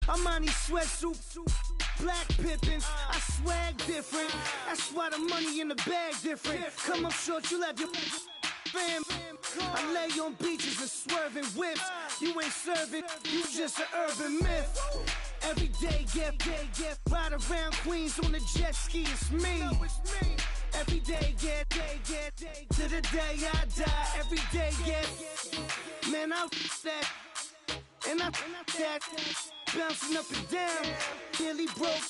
I'm on these sweatsuits, black Pippins. I swag different. That's why the money in the bag different. Come up short, you left your fam. I lay on beaches and swerving whips. You ain't serving, you just an urban myth. Every day, get ride around Queens on the jet ski. It's me. Every day, get to the day I die. Every day, get man, I that and I that bouncing up and down. Nearly broke.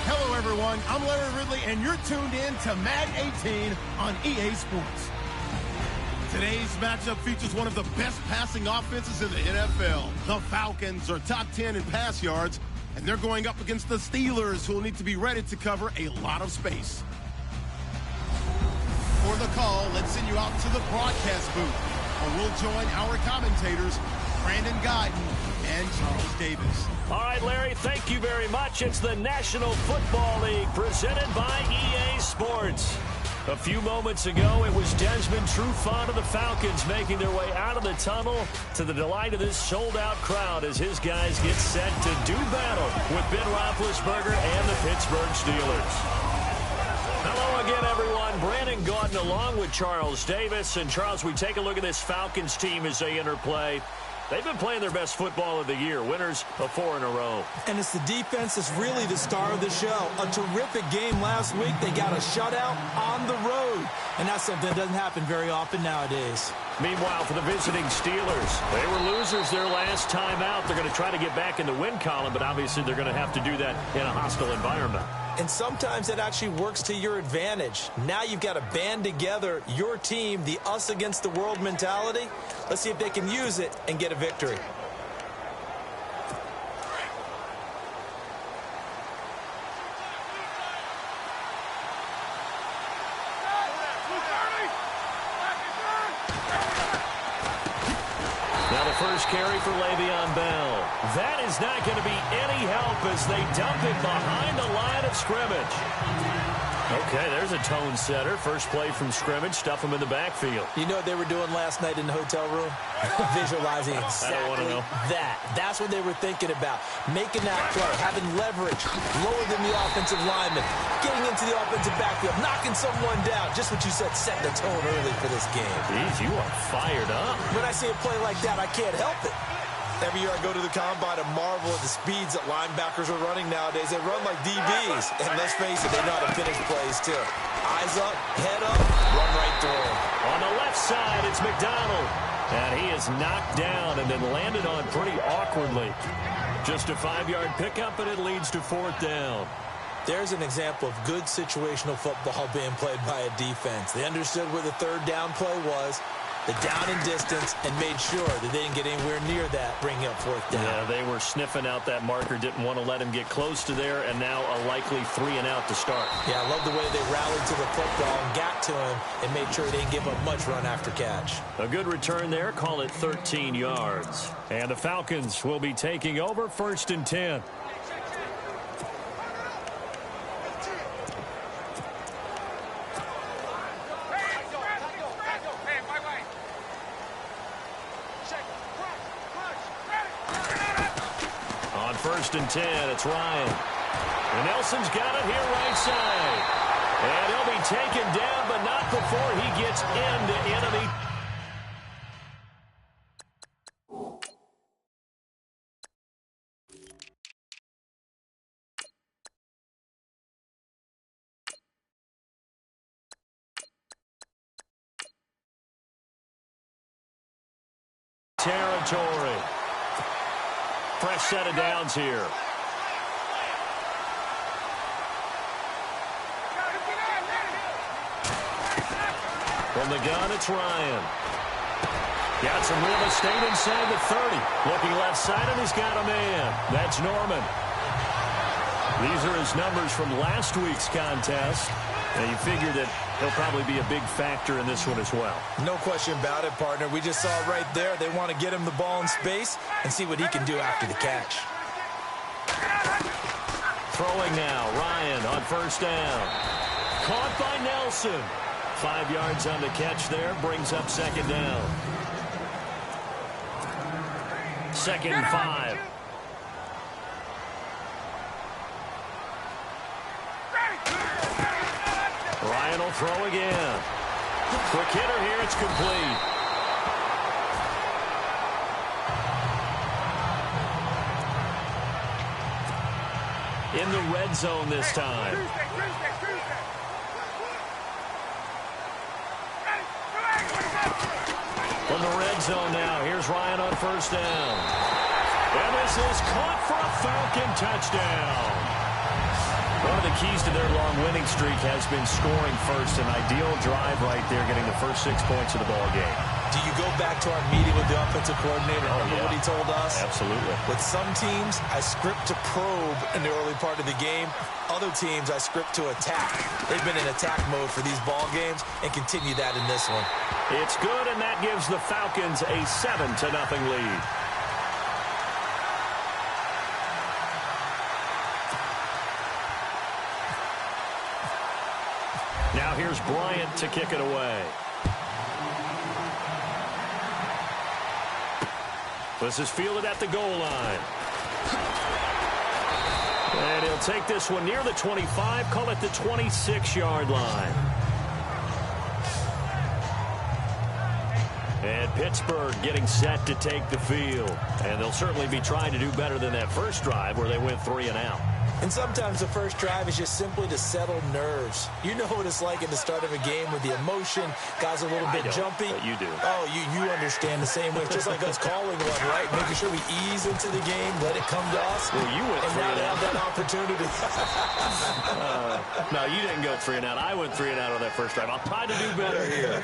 Hello, everyone. I'm Larry Ridley, and you're tuned in to Madden 18 on EA Sports. Today's matchup features one of the best passing offenses in the NFL. The Falcons are top 10 in pass yards, and they're going up against the Steelers, who will need to be ready to cover a lot of space. For the call, let's send you out to the broadcast booth, where we'll join our commentators, Brandon Guyton and Charles Davis. All right, Larry, thank you very much. It's the National Football League presented by EA Sports. A few moments ago, it was Desmond Trufant of the Falcons making their way out of the tunnel to the delight of this sold-out crowd as his guys get set to do battle with Ben Roethlisberger and the Pittsburgh Steelers. Hello again, everyone. Brandon Guyton along with Charles Davis. And, Charles, we take a look at this Falcons team as they enter play. They've been playing their best football of the year, winners of 4 in a row. And it's the defense that's really the star of the show. A terrific game last week. They got a shutout on the road. And that's something that doesn't happen very often nowadays. Meanwhile, for the visiting Steelers, they were losers their last time out. They're going to try to get back in the win column, but obviously they're going to have to do that in a hostile environment. And sometimes it actually works to your advantage. Now you've got to band together your team, the us against the world mentality. Let's see if they can use it and get a victory. Now the first carry for Le'Veon Bell. That is not going to be any help as they dump it behind the line of scrimmage. Okay, there's a tone setter. First play from scrimmage. Stuff them in the backfield. You know what they were doing last night in the hotel room? Visualizing exactly that. That's what they were thinking about. Making that play, having leverage, lower than the offensive lineman, getting into the offensive backfield, knocking someone down. Just what you said, set the tone early for this game. Jeez, you are fired up. When I see a play like that, I can't help it. Every year I go to the combine and marvel at the speeds that linebackers are running nowadays. They run like DBs. And let's face it, they know how to finish plays too. Eyes up, head up, run right through them. On the left side, it's McDonald. And he is knocked down and then landed on pretty awkwardly. Just a 5-yard pickup, and it leads to 4th down. There's an example of good situational football being played by a defense. They understood where the 3rd down play was, the down and distance, and made sure that they didn't get anywhere near that, bringing up 4th down. Yeah, they were sniffing out that marker, didn't want to let him get close to there, and now a likely 3 and out to start. Yeah, I love the way they rallied to the football and got to him and made sure they didn't give up much run after catch. A good return there, call it 13 yards. And the Falcons will be taking over 1st and 10. On 1st and 10, it's Ryan. And Nelson's got it here right side. And he'll be taken down, but not before he gets into enemy. Territory. Fresh set of downs here. From the gun, it's Ryan. Got some real estate inside the 30. Looking left side, and he's got a man. That's Norman. These are his numbers from last week's contest. And you figure that he'll probably be a big factor in this one as well. No question about it, partner. We just saw it right there. They want to get him the ball in space and see what he can do after the catch. Throwing now, Ryan on 1st down. Caught by Nelson. 5 yards on the catch there. Brings up second down. 2nd and 5. Ryan will throw again. Quick hitter here. It's complete. In the red zone this time. From the red zone now, here's Ryan on first down. And this is caught for a Falcon touchdown. One of the keys to their long winning streak has been scoring first. An ideal drive right there, getting the first 6 points of the ball game. Do you go back to our meeting with the offensive coordinator? Remember what he told us? Absolutely. With some teams, I script to probe in the early part of the game. Other teams, I script to attack. They've been in attack mode for these ball games and continue that in this one. It's good, and that gives the Falcons a 7-0 lead. Now here's Bryant to kick it away. This is fielded at the goal line. And he'll take this one near the 25, call it the 26-yard line. And Pittsburgh getting set to take the field. And they'll certainly be trying to do better than that first drive where they went 3 and out. And sometimes the first drive is just simply to settle nerves. You know what it's like at the start of a game with the emotion. Guys are a little bit jumpy. But you do. Oh, you understand the same way. It's just like us calling one, right? Making sure we ease into the game, let it come to us. Well, you went 3 and out. Have that opportunity. No, you didn't go 3 and out. I went 3 and out on that first drive. I'll try to do better here.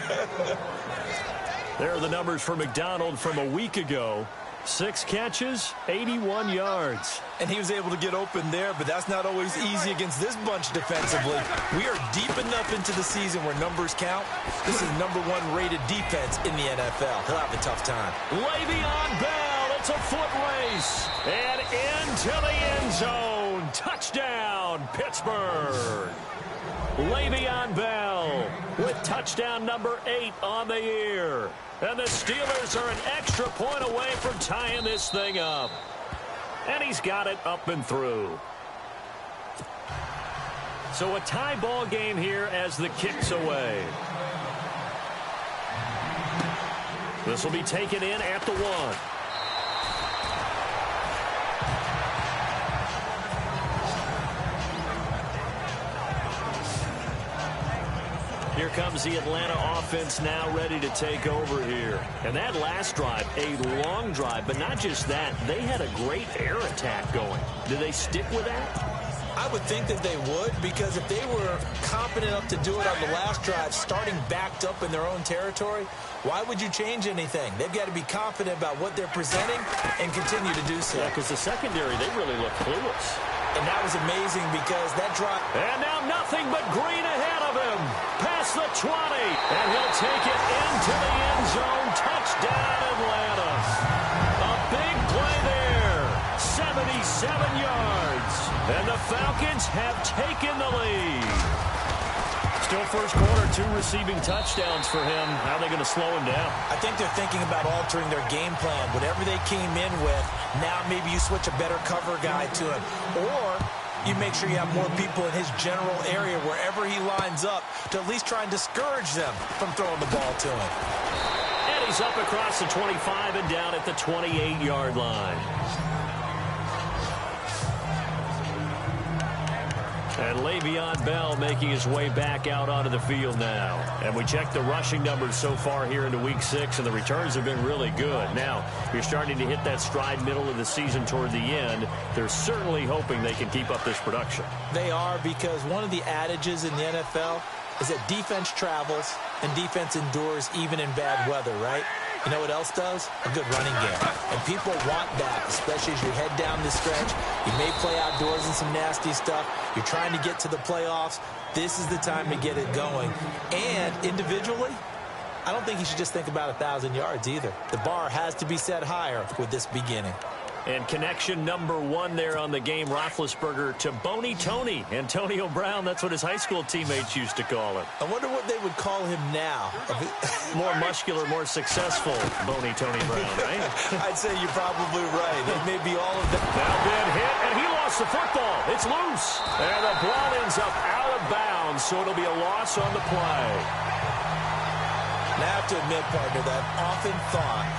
There are the numbers for McDonald from a week ago. 6 catches, 81 yards. And he was able to get open there, but that's not always easy against this bunch defensively. We are deep enough into the season where numbers count. This is #1 rated defense in the NFL. He'll have a tough time. Le'Veon Bell, it's a foot race. And into the end zone. Touchdown, Pittsburgh. Le'Veon Bell with touchdown number 8 on the year. And the Steelers are an extra point away from tying this thing up. And he's got it up and through. So a tie ball game here as the kick's away. This will be taken in at the 1. Here comes the Atlanta offense now ready to take over here. And that last drive, a long drive, but not just that. They had a great air attack going. Do they stick with that? I would think that they would, because if they were confident enough to do it on the last drive, starting backed up in their own territory, why would you change anything? They've got to be confident about what they're presenting and continue to do so. Yeah, because the secondary, they really look clueless. And that was amazing because that drive... And now nothing but green ahead of him. Past the 20. And he'll take it into the end zone. Touchdown, Atlanta. A big play there. 77 yards. And the Falcons have taken the lead. Still first quarter, 2 receiving touchdowns for him. How are they going to slow him down? I think they're thinking about altering their game plan. Whatever they came in with, now maybe you switch a better cover guy to him. Or you make sure you have more people in his general area wherever he lines up to at least try and discourage them from throwing the ball to him. And he's up across the 25 and down at the 28-yard line. And Le'Veon Bell making his way back out onto the field now. And we check the rushing numbers so far here into Week 6, and the returns have been really good. Now, you're starting to hit that stride middle of the season toward the end. They're certainly hoping they can keep up this production. They are, because one of the adages in the NFL is that defense travels and defense endures even in bad weather, right? You know what else does? A good running game. And people want that, especially as you head down the stretch. You may play outdoors in some nasty stuff. You're trying to get to the playoffs. This is the time to get it going. And individually, I don't think you should just think about 1,000 yards either. The bar has to be set higher with this beginning. And connection number 1 there on the game, Roethlisberger to Boney Tony. Antonio Brown, that's what his high school teammates used to call him. I wonder what they would call him now. More muscular, more successful Boney Tony Brown, right? I'd say you're probably right. It may be all of that. Now been hit, and he lost the football. It's loose. And the ball ends up out of bounds, so it'll be a loss on the play. Now, I have to admit, partner, that I've often thought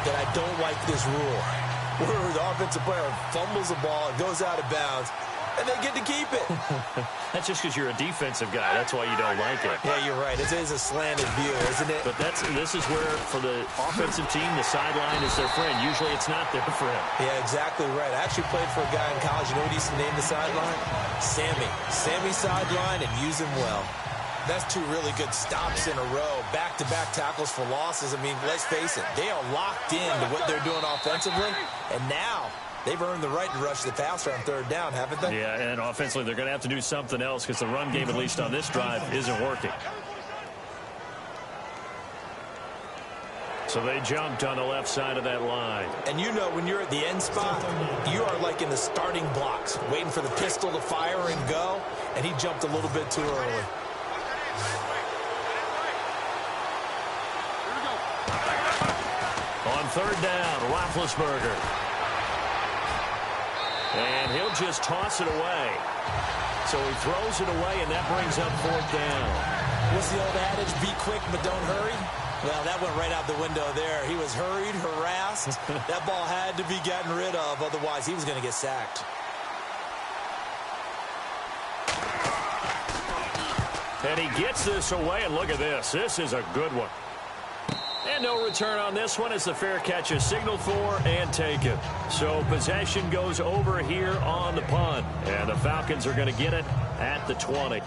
that I don't like this rule, where the offensive player fumbles the ball, it goes out of bounds, and they get to keep it. That's just because you're a defensive guy. That's why you don't like it. Yeah, you're right. It is a slanted view, isn't it? But this is where, for the offensive team, the sideline is their friend. Usually it's not their friend. Yeah, exactly right. I actually played for a guy in college. You know what he used to name the sideline? Sammy. Sammy sideline, and use him well. That's 2 really good stops in a row. Back-to-back tackles for losses. I mean, let's face it. They are locked into what they're doing offensively. And now they've earned the right to rush the passer on 3rd down, haven't they? Yeah, and offensively they're going to have to do something else because the run game, at least on this drive, isn't working. So they jumped on the left side of that line. And you know when you're at the end spot, you are like in the starting blocks, waiting for the pistol to fire and go. And he jumped a little bit too early. On 3rd down, Roethlisberger. And he'll just toss it away. So he throws it away, and that brings up 4th down. What's the old adage? Be quick, but don't hurry? Well, that went right out the window there. He was hurried, harassed. That ball had to be gotten rid of, otherwise he was going to get sacked. And he gets this away, and look at this. This is a good one. And no return on this one as the fair catch is signaled for and taken. So possession goes over here on the punt. And the Falcons are going to get it at the 20.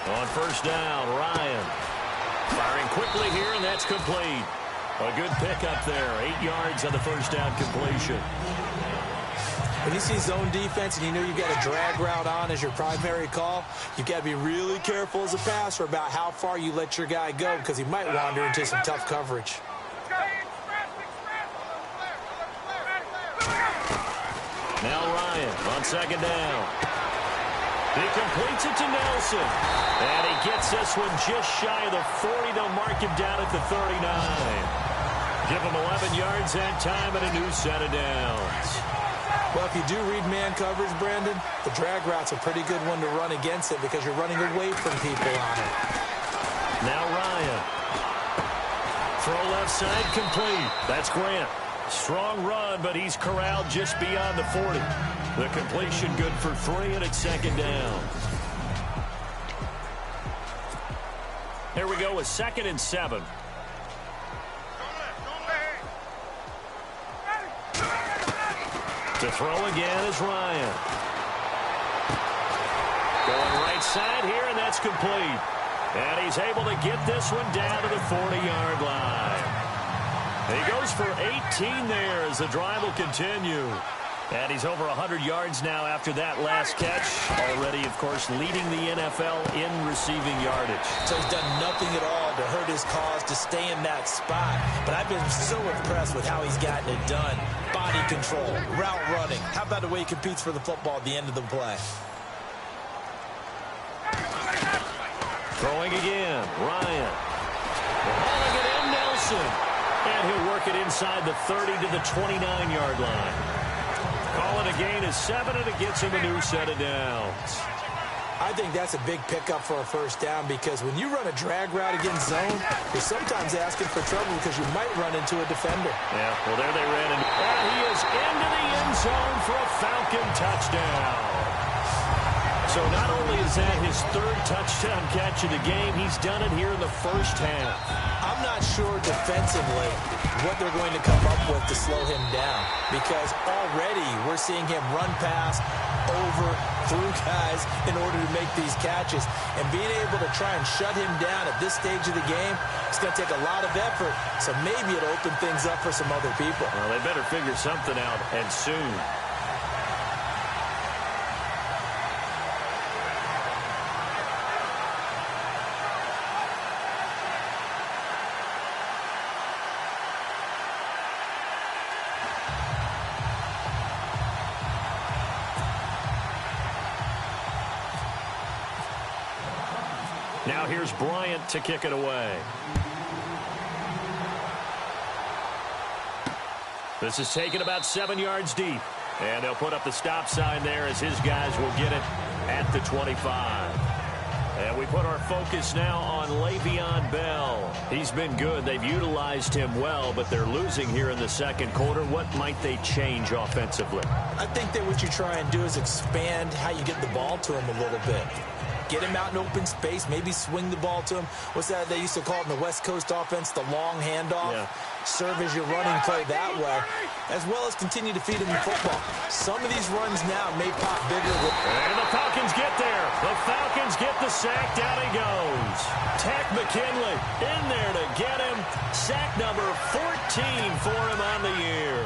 On 1st down, Ryan. Firing quickly here, and that's complete. A good pickup there. 8 yards on the 1st down completion. When you see zone defense and you know you've got a drag route on as your primary call, you've got to be really careful as a passer about how far you let your guy go because he might wander into some tough coverage. Now Ryan on 2nd down. He completes it to Nelson. And he gets this one just shy of the 40. They'll mark him down at the 39. Give him 11 yards that time and a new set of downs. Well, if you do read man coverage, Brandon, the drag route's a pretty good one to run against it because you're running away from people on it. Now Ryan. Throw left side complete. That's Grant. Strong run, but he's corralled just beyond the 40. The completion good for 3, and it's 2nd down. Here we go with 2nd and 7. To throw again is Ryan. Going right side here, and that's complete. And he's able to get this one down to the 40-yard line. He goes for 18 there as the drive will continue. And he's over 100 yards now after that last catch. Already, of course, leading the NFL in receiving yardage. So he's done nothing at all to hurt his cause to stay in that spot. But I've been so impressed with how he's gotten it done. Body control, route running. How about the way he competes for the football at the end of the play? Throwing again, Ryan. Hauling it in, Nelson. And he'll work it inside the 30 to the 29-yard line. Call it a gain of 7, and it gets him a new set of downs. I think that's a big pickup for a first down because when you run a drag route against zone, you're sometimes asking for trouble because you might run into a defender. Yeah, well, there they ran, and he is into the end zone for a Falcon touchdown. So not only is that his third touchdown catch of the game, he's done it here in the first half. I'm not sure defensively what they're going to come up with to slow him down because already we're seeing him run past, over, through guys in order to make these catches. And being able to try and shut him down at this stage of the game, it's going to take a lot of effort. So maybe it'll open things up for some other people. Well, they better figure something out, and soon. Now here's Bryant to kick it away. This is taken about 7 yards deep. And they'll put up the stop sign there as his guys will get it at the 25. And we put our focus now on Le'Veon Bell. He's been good. They've utilized him well, but they're losing here in the second quarter. What might they change offensively? I think that what you try and do is expand how you get the ball to him a little bit. Get him out in open space, maybe swing the ball to him. What's that they used to call it in the West Coast offense, the long handoff? Yeah. Serve as your running play that way, as well as continue to feed him the football. Some of these runs now may pop bigger. And the Falcons get there. The Falcons get the sack. Down he goes. Tack McKinley in there to get him. Sack number 14 for him on the year.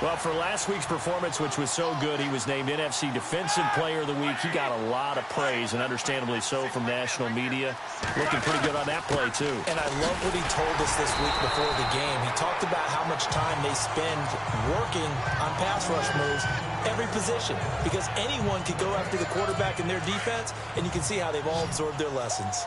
Well, for last week's performance, which was so good, he was named NFC Defensive Player of the Week. He got a lot of praise, and understandably so, from national media. Looking pretty good on that play, too. And I love what he told us this week before the game. He talked about how much time they spend working on pass rush moves, every position, because anyone could go after the quarterback in their defense, and you can see how they've all absorbed their lessons.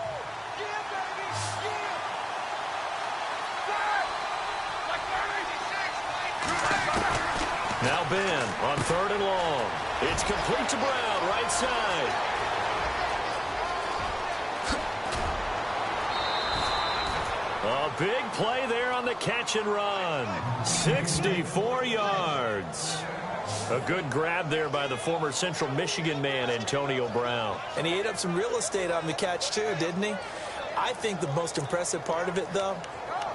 Now Ben on 3rd and long. It's complete to Brown, right side. A big play there on the catch and run. 64 yards. A good grab there by the former Central Michigan man, Antonio Brown. And he ate up some real estate on the catch, too, didn't he? I think the most impressive part of it, though,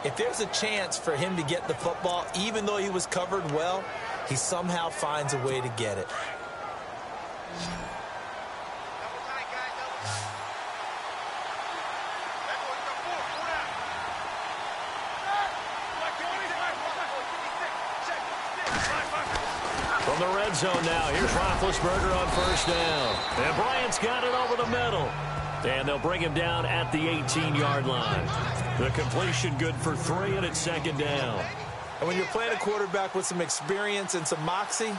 if there's a chance for him to get the football, even though he was covered well, he somehow finds a way to get it. From the red zone now, here's Roethlisberger on 1st down. And Bryant's got it over the middle. And they'll bring him down at the 18-yard line. The completion good for 3, and it's 2nd down. And when you're playing a quarterback with some experience and some moxie,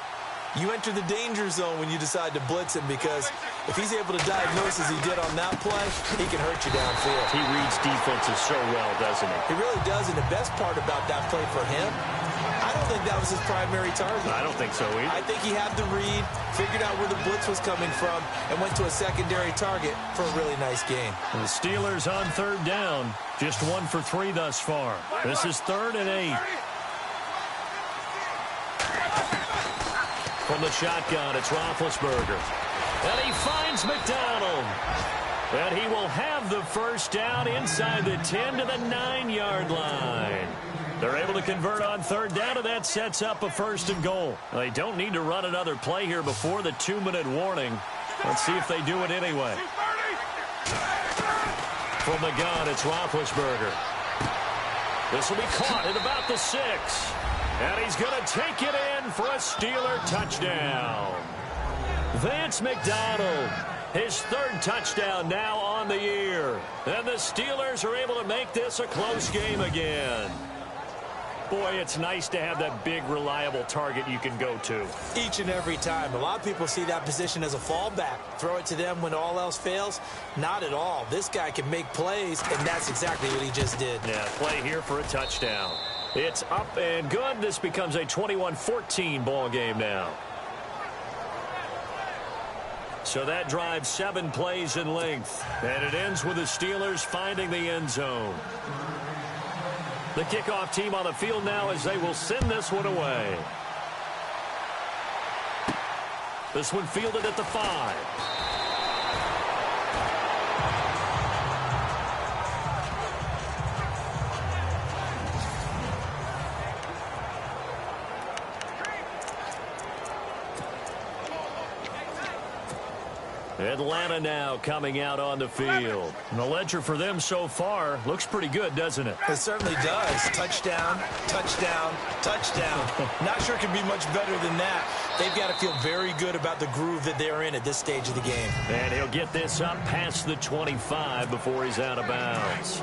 you enter the danger zone when you decide to blitz him, because if he's able to diagnose as he did on that play, he can hurt you downfield. He reads defenses so well, doesn't he? He really does, and the best part about that play for him, I don't think that was his primary target. I don't think so either. I think he had the read, figured out where the blitz was coming from, and went to a secondary target for a really nice game. And the Steelers on 3rd down, just 1 for 3 thus far. This is 3rd and 8. From the shotgun, it's Roethlisberger. And he finds McDonald. And he will have the first down inside the 10 to the 9-yard line. They're able to convert on 3rd down, and that sets up a 1st and goal. They don't need to run another play here before the 2-minute warning. Let's see if they do it anyway. From the gun, it's Roethlisberger. This will be caught at about the 6. And he's going to take it in for a Steeler touchdown. Vance McDonald, his 3rd touchdown now on the year. And the Steelers are able to make this a close game again. Boy, it's nice to have that big, reliable target you can go to. Each and every time. A lot of people see that position as a fallback. Throw it to them when all else fails. Not at all. This guy can make plays, and that's exactly what he just did. Yeah, play here for a touchdown. It's up and good. This becomes a 21-14 ball game now. So that drives 7 plays in length. And it ends with the Steelers finding the end zone. The kickoff team on the field now as they will send this one away. This one fielded at the 5. Atlanta now coming out on the field. And the ledger for them so far looks pretty good, doesn't it? It certainly does. Touchdown, touchdown, touchdown. Not sure it could be much better than that. They've got to feel very good about the groove that they're in at this stage of the game. And he'll get this up past the 25 before he's out of bounds.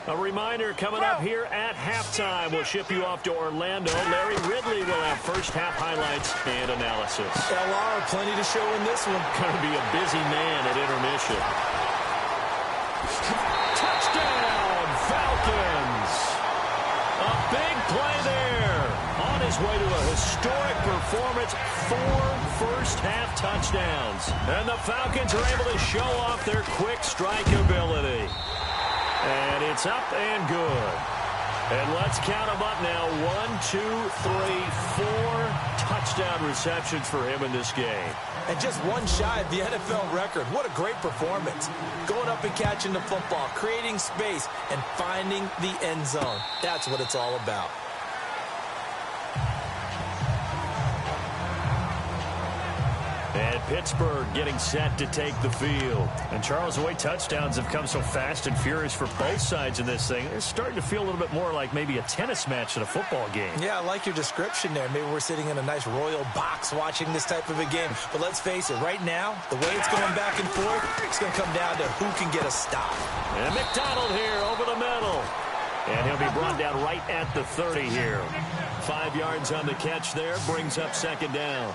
A reminder coming up here at halftime. We'll ship you off to Orlando. Larry Ridley will have first half highlights and analysis. LR, plenty to show in this one. Going to be a busy man at intermission. Touchdown, Falcons. A big play there. On his way to a historic performance, 4 first half touchdowns. And the Falcons are able to show off their quick strike ability. And it's up and good. And let's count them up now. 1, 2, 3, 4 touchdown receptions for him in this game. And just one shy of the NFL record. What a great performance. Going up and catching the football, creating space, and finding the end zone. That's what it's all about. And Pittsburgh getting set to take the field. And Charles, the way touchdowns have come so fast and furious for both sides in this thing, it's starting to feel a little bit more like maybe a tennis match than a football game. Yeah, I like your description there. Maybe we're sitting in a nice royal box watching this type of a game. But let's face it, right now, the way it's going back and forth, it's going to come down to who can get a stop. And McDonald here over the middle. And he'll be brought down right at the 30 here. 5 yards on the catch there, brings up second down.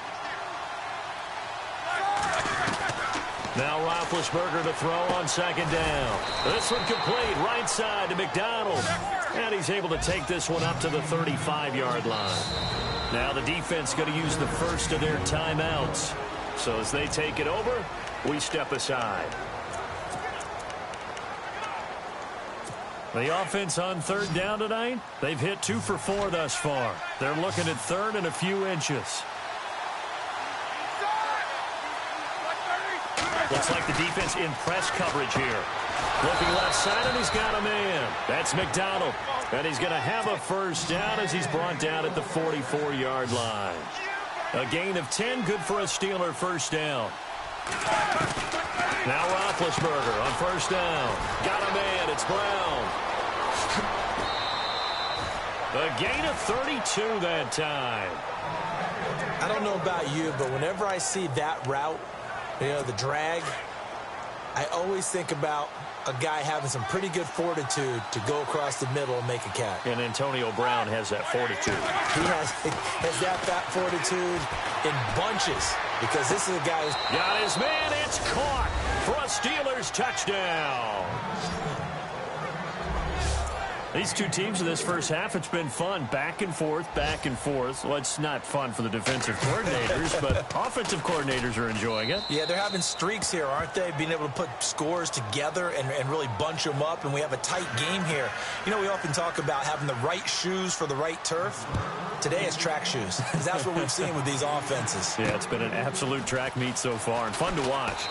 Now Roethlisberger to throw on second down. This one complete, right side to McDonald. And he's able to take this one up to the 35-yard line. Now the defense going to use the first of their timeouts. So as they take it over, we step aside. The offense on third down tonight, they've hit 2 for 4 thus far. They're looking at third and a few inches. Looks like the defense in press coverage here. Looking left side, and he's got a man. That's McDonald. And he's going to have a first down as he's brought down at the 44-yard line. A gain of 10, good for a Steeler first down. Now Roethlisberger on first down. Got a man, it's Brown. A gain of 32 that time. I don't know about you, but whenever I see that route, you know, the drag, I always think about a guy having some pretty good fortitude to go across the middle and make a catch. And Antonio Brown has that fortitude. He has that fortitude in bunches because this is a guy who's got his man. It's caught for a Steelers touchdown. These two teams in this first half, it's been fun. Back and forth, back and forth. Well, it's not fun for the defensive coordinators, but offensive coordinators are enjoying it. Yeah, they're having streaks here, aren't they? Being able to put scores together and really bunch them up, and we have a tight game here. You know, we often talk about having the right shoes for the right turf. Today it's track shoes. That's what we've seen with these offenses. Yeah, it's been an absolute track meet so far, and fun to watch.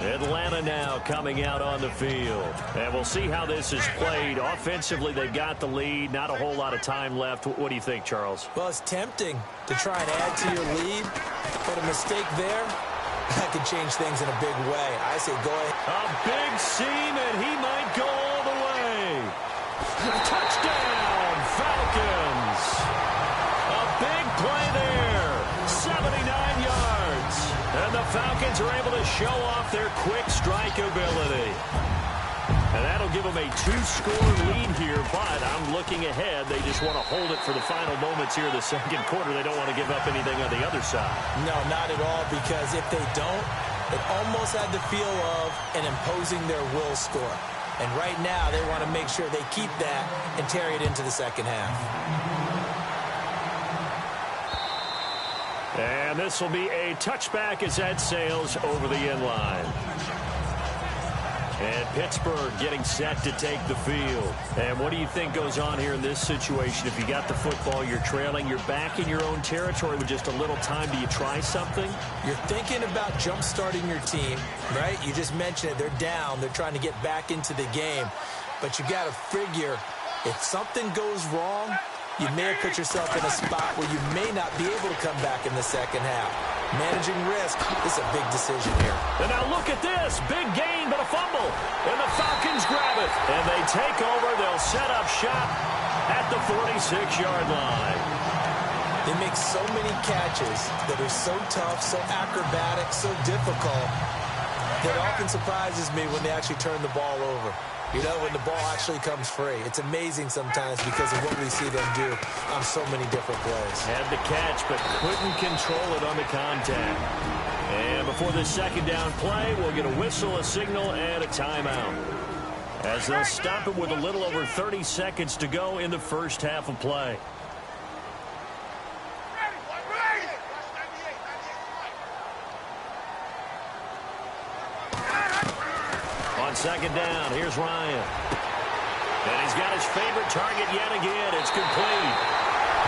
Atlanta now coming out on the field. And we'll see how this is played. Offensively, they've got the lead. Not a whole lot of time left. What do you think, Charles? Well, it's tempting to try and add to your lead, but a mistake there, that could change things in a big way. I say go ahead. A big seam, and he might go all the way. Touchdown, Falcons. A big play there. 79 yards. And the Falcons are able to show off their quick strike ability. And that'll give them a 2-score lead here, but I'm looking ahead. They just want to hold it for the final moments here in the second quarter. They don't want to give up anything on the other side. No, not at all, because if they don't, it almost had the feel of an imposing their will score. And right now, they want to make sure they keep that and carry it into the second half. And this will be a touchback as that sails over the end line. And Pittsburgh getting set to take the field. And what do you think goes on here in this situation? If you got the football, you're trailing, you're back in your own territory with just a little time. Do you try something? You're thinking about jump-starting your team, right? You just mentioned it. They're down. They're trying to get back into the game. But you got to figure if something goes wrong, you may have put yourself in a spot where you may not be able to come back in the second half. Managing risk is a big decision here. And now look at this. Big gain, but a fumble. And the Falcons grab it. And they take over. They'll set up shop at the 46-yard line. They make so many catches that are so tough, so acrobatic, so difficult, that often surprises me when they actually turn the ball over. You know, when the ball actually comes free. It's amazing sometimes because of what we see them do on so many different plays. Had the catch, but couldn't control it on the contact. And before this second down play, we'll get a whistle, a signal, and a timeout, as they'll stop it with a little over 30 seconds to go in the first half of play. Second down, here's Ryan. And he's got his favorite target yet again. It's complete.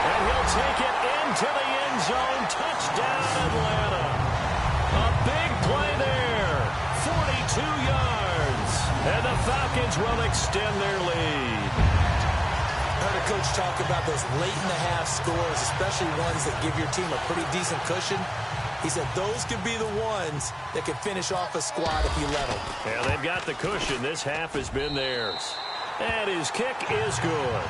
And he'll take it into the end zone. Touchdown, Atlanta. A big play there. 42 yards. And the Falcons will extend their lead. I heard a coach talk about those late-in-the-half scores, especially ones that give your team a pretty decent cushion. He said those could be the ones that could finish off a squad if you let them. Yeah, they've got the cushion. This half has been theirs. And his kick is good.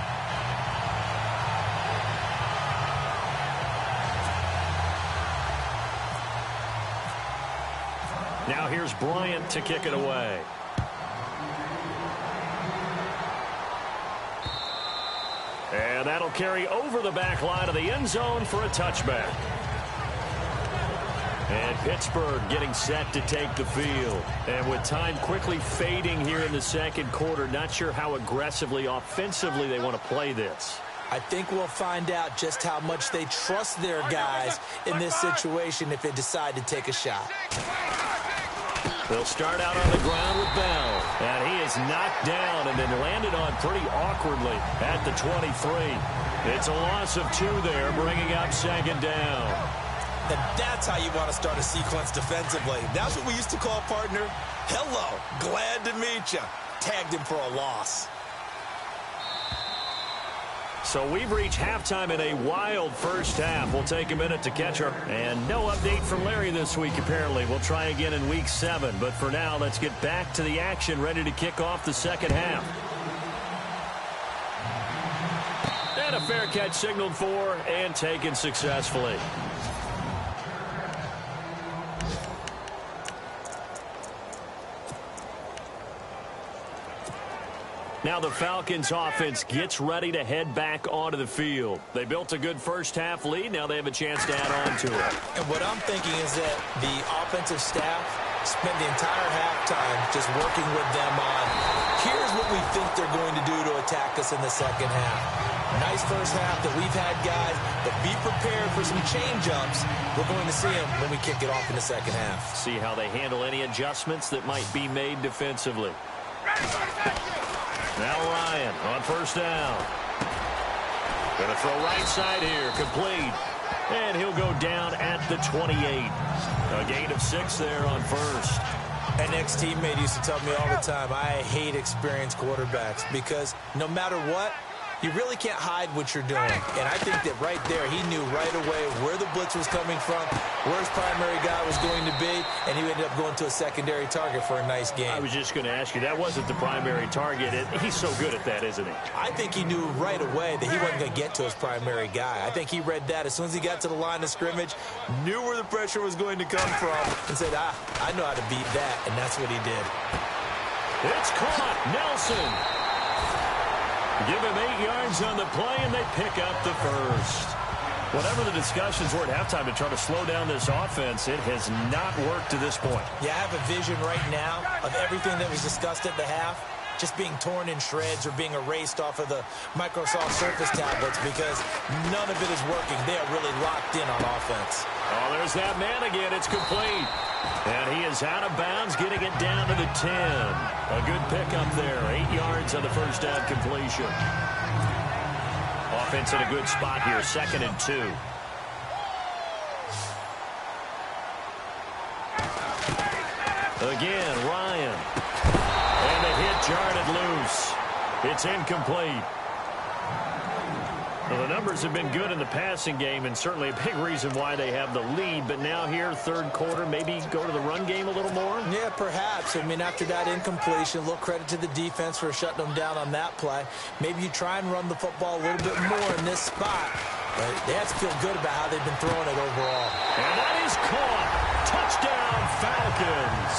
Now here's Bryant to kick it away. And that'll carry over the back line of the end zone for a touchback. And Pittsburgh getting set to take the field. And with time quickly fading here in the second quarter, not sure how aggressively, offensively they want to play this. I think we'll find out just how much they trust their guys in this situation if they decide to take a shot. They'll start out on the ground with Bell. And he is knocked down and then landed on pretty awkwardly at the 23. It's a loss of 2 there, bringing up second down. And that's how you want to start a sequence defensively. That's what we used to call, partner, hello, glad to meet you. Tagged him for a loss. So we've reached halftime in a wild first half. We'll take a minute to catch her. And no update from Larry this week, apparently. We'll try again in week 7. But for now, let's get back to the action, ready to kick off the second half. And a fair catch signaled for and taken successfully. Now the Falcons offense gets ready to head back onto the field. They built a good first half lead. Now they have a chance to add on to it. And what I'm thinking is that the offensive staff spent the entire halftime just working with them on, here's what we think they're going to do to attack us in the second half. Nice first half that we've had, guys, but be prepared for some change-ups. We're going to see them when we kick it off in the second half. See how they handle any adjustments that might be made defensively. Now Ryan on first down. Going to throw right side here, complete. And he'll go down at the 28. A gain of 6 there on first. An ex-teammate used to tell me all the time, I hate experienced quarterbacks because no matter what, you really can't hide what you're doing. And I think that right there, he knew right away where the blitz was coming from, where his primary guy was going to be, and he ended up going to a secondary target for a nice game. I was just going to ask you, that wasn't the primary target. He's so good at that, isn't he? I think he knew right away that he wasn't going to get to his primary guy. I think he read that as soon as he got to the line of scrimmage, knew where the pressure was going to come from, and said, I know how to beat that, and that's what he did. It's caught. Nelson. Give him 8 yards on the play, and they pick up the first. Whatever the discussions were at halftime to try to slow down this offense, it has not worked to this point. Yeah, I have a vision right now of everything that was discussed at the half. just being torn in shreds or being erased off of the Microsoft Surface tablets because none of it is working. They are really locked in on offense. Oh, there's that man again. It's complete. And he is out of bounds, getting it down to the 10. A good pickup there. 8 yards on the first down completion. Offense in a good spot here. 2nd and 2. Again, Ryan. And the hit jarred loose. It's incomplete. Well, the numbers have been good in the passing game, and certainly a big reason why they have the lead. But now here, third quarter, maybe go to the run game a little more? Yeah, perhaps. I mean, after that incompletion, a little credit to the defense for shutting them down on that play. Maybe you try and run the football a little bit more in this spot. But they have to feel good about how they've been throwing it overall. And that is caught. Touchdown, Falcons.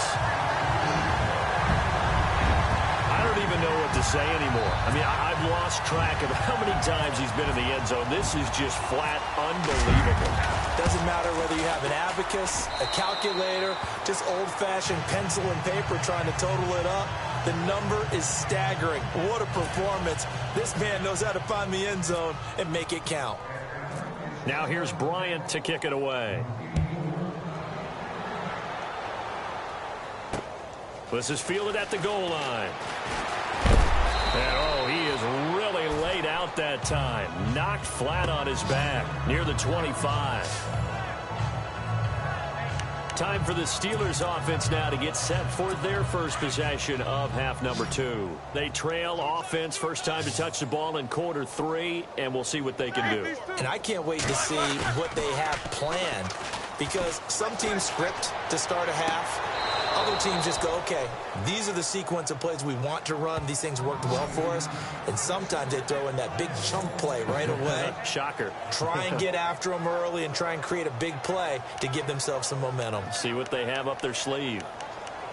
I don't even know what to say anymore. I mean, I've lost track of how many times he's been in the end zone. This is just flat unbelievable. Doesn't matter whether you have an abacus, a calculator, just old-fashioned pencil and paper trying to total it up. The number is staggering. What a performance. This man knows how to find the end zone and make it count. Now here's Bryant to kick it away. This is fielded at the goal line. And, oh, he is really laid out that time. Knocked flat on his back near the 25. Time for the Steelers offense now to get set for their first possession of half number 2. They trail offense, first time to touch the ball in quarter 3, and we'll see what they can do. And I can't wait to see what they have planned, because some teams script to start a half. Other teams just go, okay, these are the sequence of plays we want to run. These things worked well for us. And sometimes they throw in that big chunk play right away. Shocker. Try and get after them early and try and create a big play to give themselves some momentum. See what they have up their sleeve.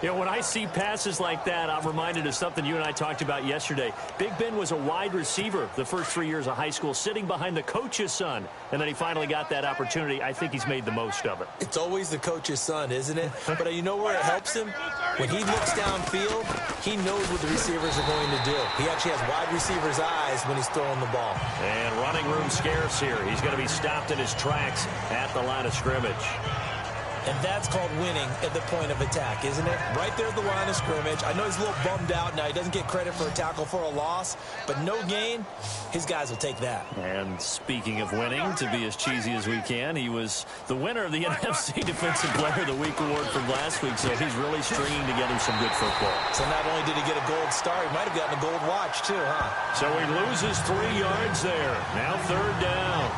You know, when I see passes like that, I'm reminded of something you and I talked about yesterday. Big Ben was a wide receiver the first 3 years of high school, sitting behind the coach's son. And then he finally got that opportunity. I think he's made the most of it. It's always the coach's son, isn't it? But you know where it helps him? When he looks downfield, he knows what the receivers are going to do. He actually has wide receivers' eyes when he's throwing the ball. And running room scarce here. He's going to be stopped in his tracks at the line of scrimmage. And that's called winning at the point of attack, isn't it? Right there at the line of scrimmage. I know he's a little bummed out now. He doesn't get credit for a tackle for a loss, but no gain, his guys will take that. And speaking of winning, to be as cheesy as we can, he was the winner of the NFC Defensive Player of the Week award from last week, so he's really stringing together some good football. So not only did he get a gold star, he might have gotten a gold watch too, huh? So he loses 3 yards there. Now third down.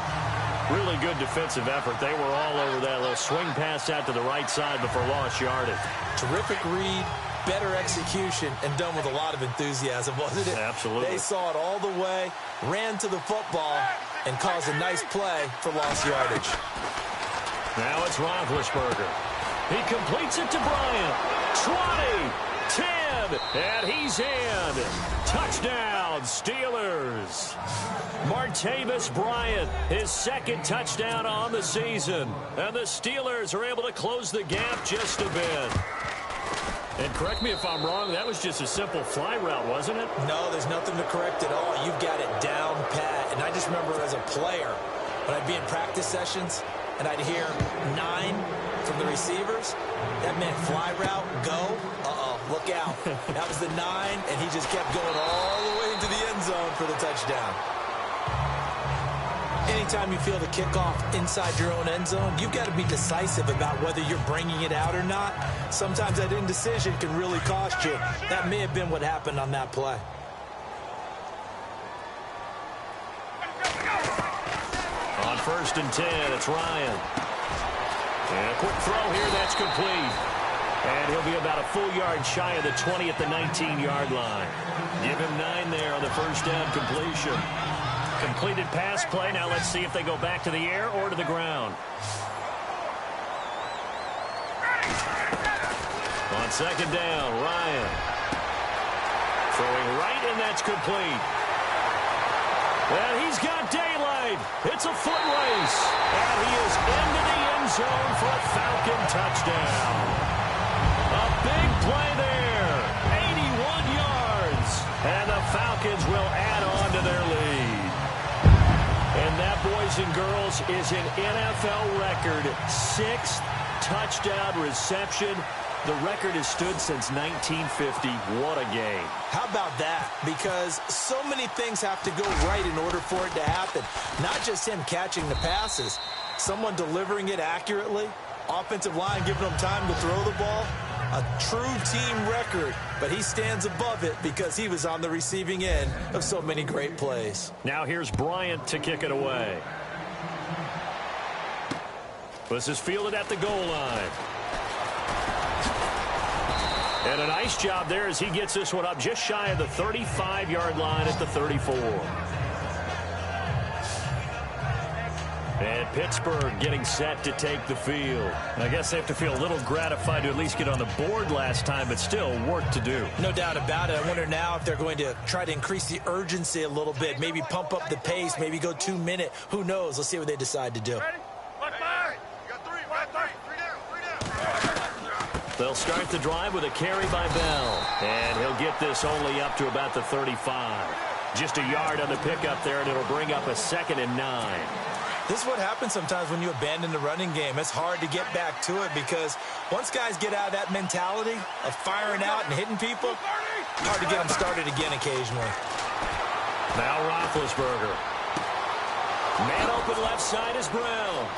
Really good defensive effort. They were all over that little swing pass out to the right side before lost yardage. Terrific read, better execution, and done with a lot of enthusiasm, wasn't it? Absolutely. They saw it all the way, ran to the football, and caused a nice play for lost yardage. Now it's Roethlisberger. He completes it to Bryant. 20, 10, and he's in. Touchdown, Steelers. Martavis Bryant, his second touchdown on the season. And the Steelers are able to close the gap just a bit. And correct me if I'm wrong, that was just a simple fly route, wasn't it? No, there's nothing to correct at all. You've got it down pat. And I just remember as a player, when I'd be in practice sessions, and I'd hear 9 from the receivers, that meant fly route, go. Look out. That was the 9, and he just kept going all the way into the end zone for the touchdown. Anytime you feel the kickoff inside your own end zone, you've got to be decisive about whether you're bringing it out or not. Sometimes that indecision can really cost you. That may have been what happened on that play. On 1st and 10, it's Ryan. And a quick throw here, that's complete. And he'll be about a full yard shy of the 20 at the 19-yard line. Give him 9 there on the first down completion. Completed pass play. Now let's see if they go back to the air or to the ground. On 2nd down, Ryan. Throwing right, and that's complete. And he's got daylight. It's a foot race. And he is into the end zone for a Falcon touchdown. A big play there. 81 yards. Falcons will add on to their lead. And that, boys and girls, is an NFL record 6th touchdown reception. The record has stood since 1950. What a game. How about that? Because so many things have to go right in order for it to happen. Not just him catching the passes, someone delivering it accurately, offensive line giving them time to throw the ball. A true team record, but he stands above it because he was on the receiving end of so many great plays. Now here's Bryant to kick it away. This is fielded at the goal line. And a nice job there as he gets this one up just shy of the 35-yard line at the 34. And Pittsburgh getting set to take the field. I guess they have to feel a little gratified to at least get on the board last time, but still work to do. No doubt about it. I wonder now if they're going to try to increase the urgency a little bit, maybe pump up the pace, maybe go 2-minute. Who knows? Let's see what they decide to do. They'll start the drive with a carry by Bell. And he'll get this only up to about the 35. Just a yard on the pickup there, and it'll bring up a 2nd and 9. This is what happens sometimes when you abandon the running game. It's hard to get back to it because once guys get out of that mentality of firing out and hitting people, hard to get them started again occasionally. Now Roethlisberger. Man open left side is Brown.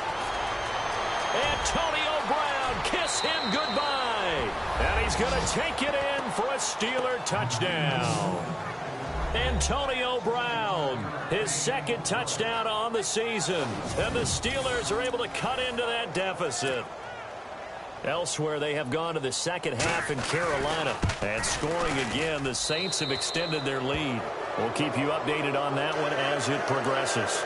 Antonio Brown, kiss him goodbye. And he's going to take it in for a Steeler touchdown. Antonio Brown, his 2nd touchdown on the season. And the Steelers are able to cut into that deficit. Elsewhere, they have gone to the second half in Carolina. And scoring again, the Saints have extended their lead. We'll keep you updated on that one as it progresses.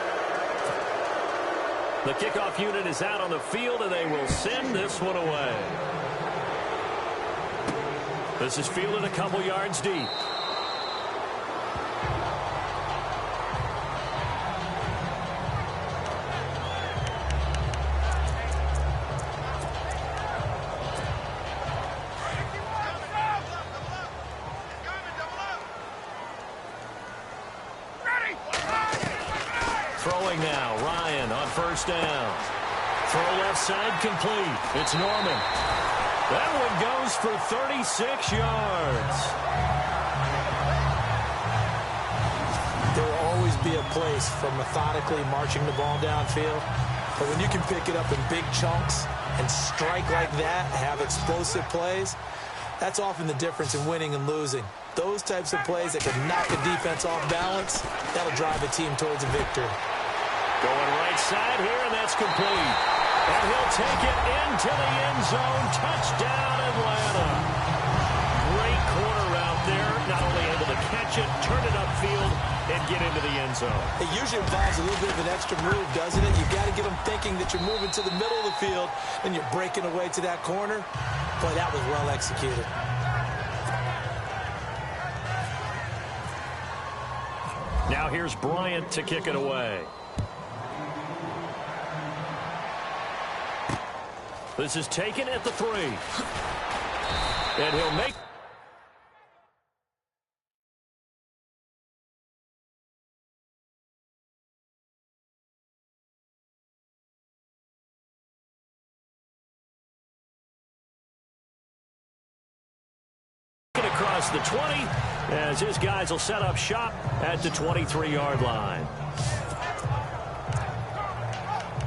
The kickoff unit is out on the field, and they will send this one away. This is fielded a couple yards deep. Throwing now, Ryan on first down. Throw left side complete. It's Norman. That one goes for 36 yards. There will always be a place for methodically marching the ball downfield. But when you can pick it up in big chunks and strike like that, have explosive plays, that's often the difference in winning and losing. Those types of plays that can knock a defense off balance, that'll drive a team towards a victory. Going right side here, and that's complete. And he'll take it into the end zone. Touchdown, Atlanta. Great corner route there. Not only able to catch it, turn it upfield, and get into the end zone. It usually involves a little bit of an extra move, doesn't it? You've got to get them thinking that you're moving to the middle of the field, and you're breaking away to that corner. Boy, that was well executed. Now here's Bryant to kick it away. This is taken at the 3. And he'll make across the 20 as his guys will set up shop at the 23-yard line.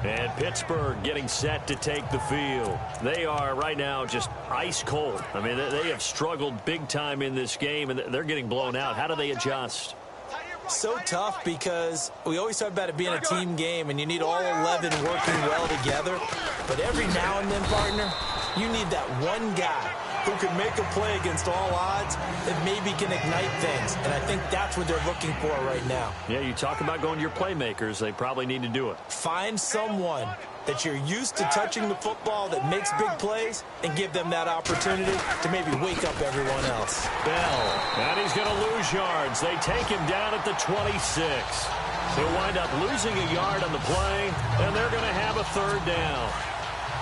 And Pittsburgh getting set to take the field. They are right now just ice cold. I mean, they have struggled big time in this game, and they're getting blown out. How do they adjust? So tough because we always talk about it being a team game, and you need all 11 working well together. But every now and then, partner, you need that one guy who can make a play against all odds that maybe can ignite things. And I think that's what they're looking for right now. Yeah, you talk about going to your playmakers. They probably need to do it. Find someone that you're used to touching the football that makes big plays and give them that opportunity to maybe wake up everyone else. Bell, and he's going to lose yards. They take him down at the 26. He'll wind up losing a yard on the play, and they're going to have a 3rd down.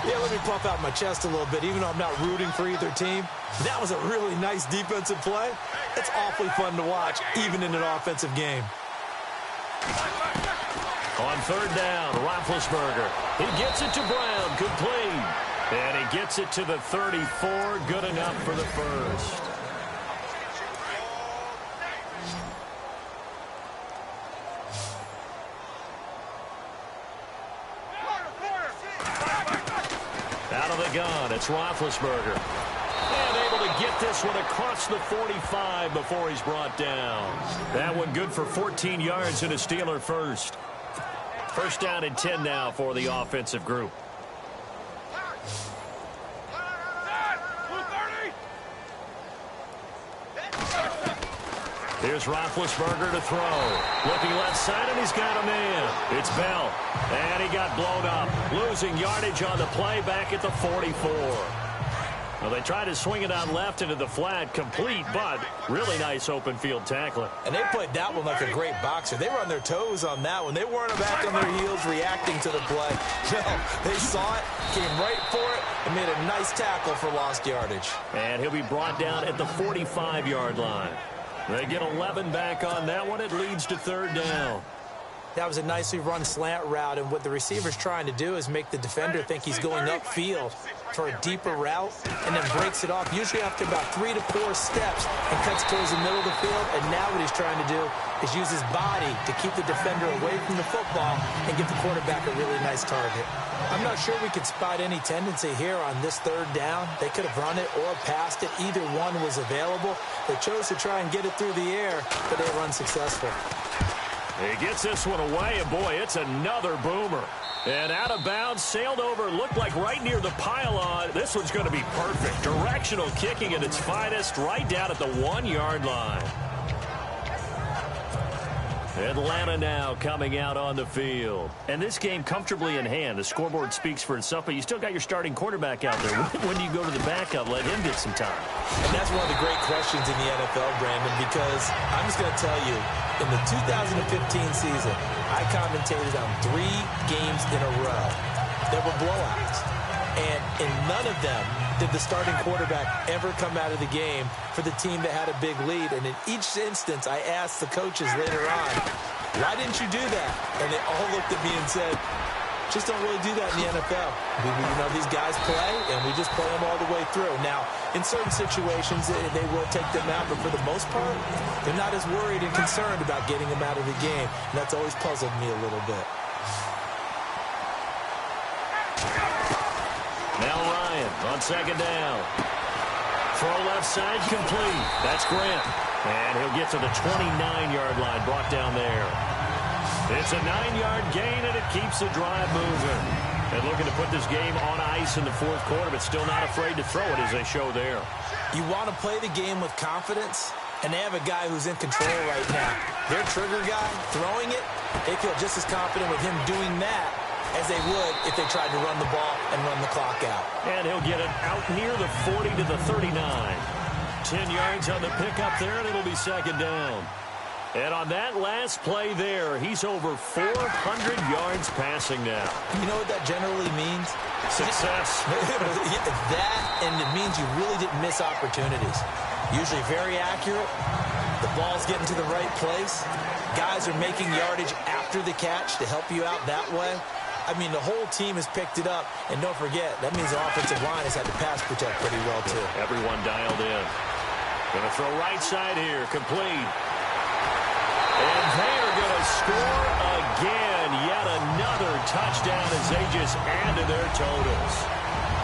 Yeah, let me puff out my chest a little bit, even though I'm not rooting for either team. That was a really nice defensive play. It's awfully fun to watch, even in an offensive game. On third down, Roethlisberger. He gets it to Brown, complete. And he gets it to the 34, good enough for the first. Out of the gun, it's Roethlisberger. And able to get this one across the 45 before he's brought down. That one good for 14 yards and a Steeler first. First down and 10 now for the offensive group. Here's Roethlisberger to throw. Looking left side, and he's got a man. It's Bell. And he got blown up. Losing yardage on the play back at the 44. Well, they tried to swing it out left into the flat, complete, but really nice open field tackling. And they played that one like a great boxer. They were on their toes on that one. They weren't back on their heels reacting to the play. No, they saw it, came right for it, and made a nice tackle for lost yardage. And he'll be brought down at the 45-yard line. They get 11 back on that one. It leads to third down. That was a nicely run slant route, and what the receiver's trying to do is make the defender think he's going upfield for a deeper route, and then breaks it off, usually after about 3 to 4 steps, and cuts towards the middle of the field. And now what he's trying to do is use his body to keep the defender away from the football and give the quarterback a really nice target. I'm not sure we could spot any tendency here on this third down. They could have run it or passed it. Either one was available. They chose to try and get it through the air, but they were unsuccessful. He gets this one away, and boy, it's another boomer. And out of bounds, sailed over, looked like right near the pylon. This one's going to be perfect. Directional kicking at its finest, right down at the 1-yard line. Atlanta now coming out on the field. And this game comfortably in hand. The scoreboard speaks for itself, but you still got your starting quarterback out there. When do you go to the backup, let him get some time? And that's one of the great questions in the NFL, Brandon, because I'm just going to tell you, in the 2015 season, I commentated on 3 games in a row. There were blowouts. And in none of them did the starting quarterback ever come out of the game for the team that had a big lead. And in each instance, I asked the coaches later on, why didn't you do that? And they all looked at me and said, just don't really do that in the NFL. These guys play, and we just play them all the way through. Now, in certain situations, they will take them out, but for the most part, they're not as worried and concerned about getting them out of the game. And that's always puzzled me a little bit. Now Ryan on second down. Throw left side, complete. That's Grant. And he'll get to the 29-yard line, brought down there. It's a 9-yard gain, and it keeps the drive moving. And looking to put this game on ice in the fourth quarter, but still not afraid to throw it as they show there. You want to play the game with confidence, and they have a guy who's in control right now. Their trigger guy, throwing it, they feel just as confident with him doing that as they would if they tried to run the ball and run the clock out. And he'll get it out near the 40 to the 39. 10 yards on the pickup there, and it'll be second down. And on that last play there, he's over 400 yards passing now. You know what that generally means? Success. That, and it means you really didn't miss opportunities. Usually very accurate. The ball's getting to the right place. Guys are making yardage after the catch to help you out that way. I mean, the whole team has picked it up. And don't forget, that means the offensive line has had to pass protect pretty well, too. Everyone dialed in. Going to throw right side here, complete. And they are going to score again. Yet another touchdown as they just add to their totals.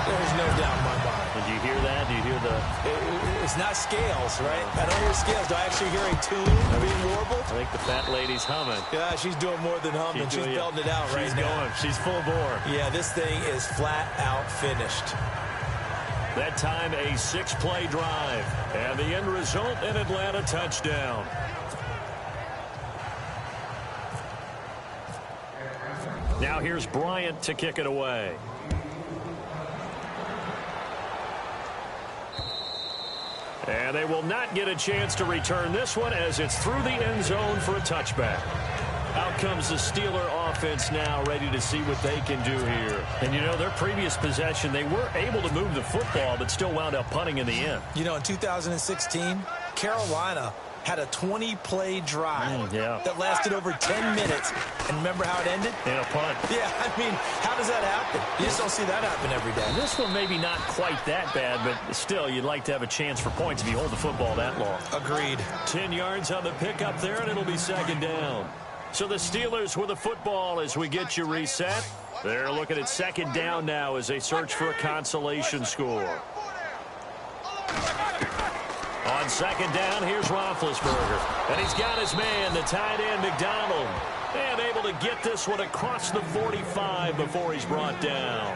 There's no doubt in my mind. Did you hear that? Do you hear the... It's not scales, right? I don't hear scales. Do I actually hear a tune being warbled? I think the fat lady's humming. Yeah, she's doing more than humming. She's belting it out right now. She's going. She's full bore. Yeah, this thing is flat out finished. That time a 6-play drive. And the end result, an Atlanta touchdown. Now here's Bryant to kick it away. And they will not get a chance to return this one as it's through the end zone for a touchback. Out comes the Steeler offense now ready to see what they can do here. And, you know, their previous possession, they were able to move the football, but still wound up punting in the end. You know, in 2016, Carolina had a 20-play drive that lasted over 10 minutes. And remember how it ended? In a punt. Yeah, I mean, how does that happen? You just don't see that happen every day. This one maybe not quite that bad, but still, you'd like to have a chance for points if you hold the football that long. Agreed. 10 yards on the pickup there, and it'll be second down. So the Steelers with the football as we get you reset. They're looking at second down now as they search for a consolation score. On second down, here's Roethlisberger. And he's got his man, the tight end, McDonald. And able to get this one across the 45 before he's brought down.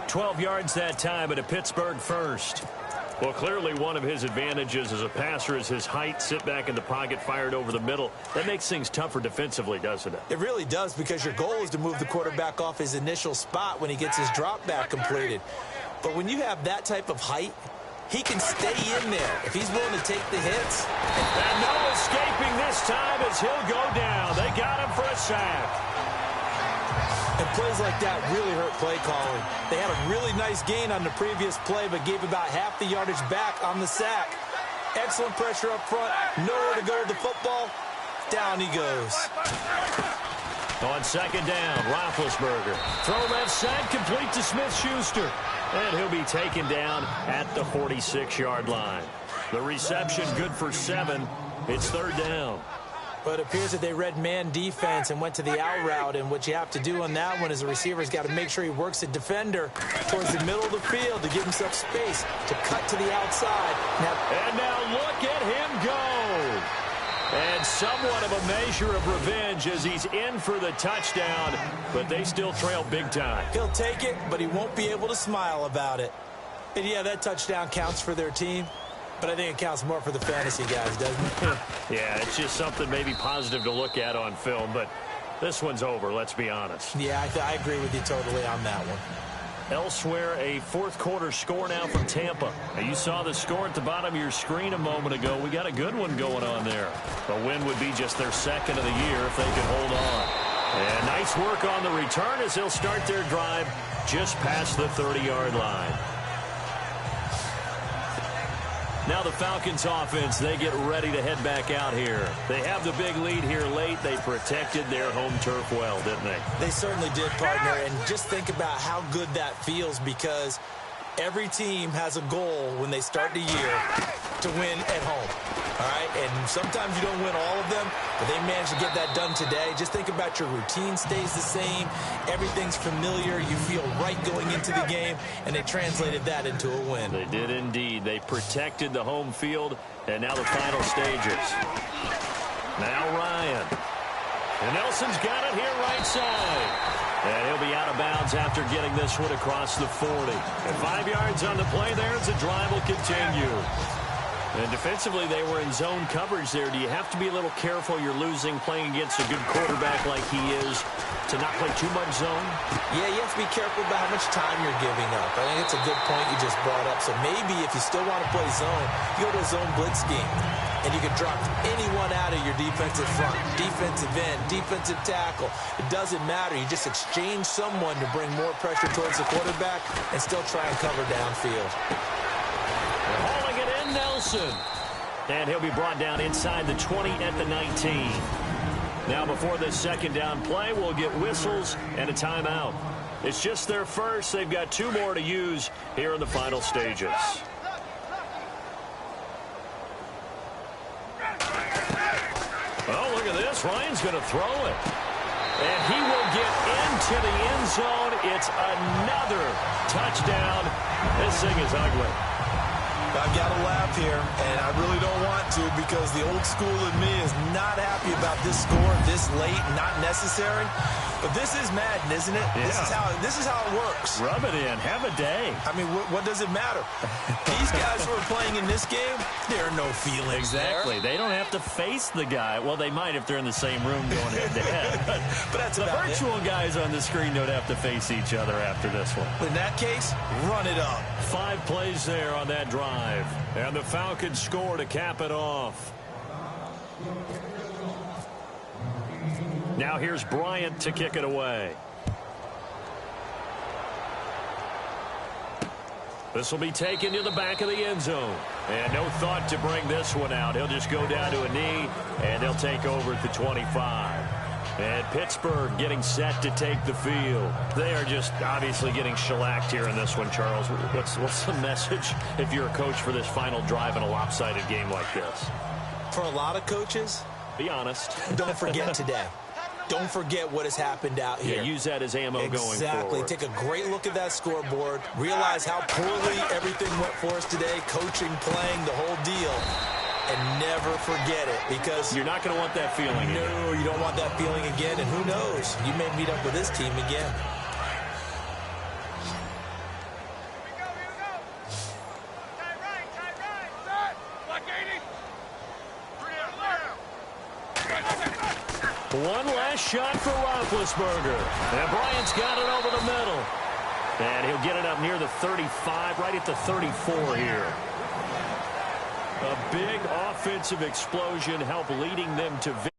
12 yards that time at a Pittsburgh first. Well, clearly one of his advantages as a passer is his height. Sit back in the pocket, fired over the middle. That makes things tougher defensively, doesn't it? It really does, because your goal is to move the quarterback off his initial spot when he gets his drop back completed. But when you have that type of height, he can stay in there if he's willing to take the hits. And no escaping this time as he'll go down. They got him for a sack. And plays like that really hurt play calling. They had a really nice gain on the previous play, but gave about half the yardage back on the sack. Excellent pressure up front. Nowhere to go with the football. Down he goes. On second down, Roethlisberger. Throw left side, complete to Smith-Schuster. And he'll be taken down at the 46-yard line. The reception good for 7. It's third down. But it appears that they read man defense and went to the out route. And what you have to do on that one is the receiver's got to make sure he works the defender towards the middle of the field to give himself space to cut to the outside. And now look at him go. And somewhat of a measure of revenge as he's in for the touchdown, but they still trail big time. He'll take it, but he won't be able to smile about it. And yeah, that touchdown counts for their team, but I think it counts more for the fantasy guys, doesn't it? Yeah, it's just something maybe positive to look at on film, but this one's over, let's be honest. Yeah, I agree with you totally on that one. Elsewhere, a fourth quarter score now from Tampa. Now, you saw the score at the bottom of your screen a moment ago. We got a good one going on there. The win would be just their second of the year if they could hold on. And nice work on the return as they'll start their drive just past the 30-yard line. Now the Falcons offense, they get ready to head back out here. They have the big lead here late. They protected their home turf well, didn't they? They certainly did, partner. And just think about how good that feels, because every team has a goal when they start the year to win at home. All right? And sometimes you don't win all of them, but they managed to get that done today. Just think about your routine stays the same. Everything's familiar. You feel right going into the game, and they translated that into a win. They did indeed. They protected the home field, and now the final stages. Now Ryan. And Nelson's got it here right side. And he'll be out of bounds after getting this one across the 40. And 5 yards on the play there as the drive will continue. And defensively, they were in zone coverage there. Do you have to be a little careful? You're losing playing against a good quarterback like he is to not play too much zone? Yeah, you have to be careful about how much time you're giving up. I think it's a good point you just brought up. So maybe if you still want to play zone, you go to a zone blitz scheme. And you can drop anyone out of your defensive front, defensive end, defensive tackle. It doesn't matter. You just exchange someone to bring more pressure towards the quarterback and still try and cover downfield. Hauling it in, Nelson. And he'll be brought down inside the 20 at the 19. Now before this second down play, we'll get whistles and a timeout. It's just their first. They've got 2 more to use here in the final stages. Oh, look at this. Ryan's going to throw it. And he will get into the end zone. It's another touchdown. This thing is ugly. I've got to laugh here, and I really don't want to, because the old school in me is not happy about this score this late, not necessary. But this is Madden, isn't it? Yeah. This is how it works. Rub it in. Have a day. I mean, what does it matter? These guys who are playing in this game, there are no feelings Exactly. there. They don't have to face the guy. Well, they might if they're in the same room going head-to-head. But that's the about virtual guys on the screen don't have to face each other after this one. In that case, run it up. 5 plays there on that drive. And the Falcons score to cap it off. Now here's Bryant to kick it away. This will be taken to the back of the end zone. And no thought to bring this one out. He'll just go down to a knee, and they'll take over at the 25. And Pittsburgh getting set to take the field. They are just obviously getting shellacked here in this one, Charles. What's the message if you're a coach for this final drive in a lopsided game like this? For a lot of coaches, be honest. Don't forget today. Don't forget what has happened out here. Yeah, use that as ammo going forward. Exactly. Take a great look at that scoreboard. Realize how poorly everything went for us today. Coaching, playing, the whole deal. And never forget it, because you're not going to want that feeling again. No, you don't want that feeling again. And who knows? You may meet up with this team again. One last shot for Roethlisberger. And Bryant's got it over the middle. And he'll get it up near the 35, right at the 34 here. A big offensive explosion helped leading them to victory.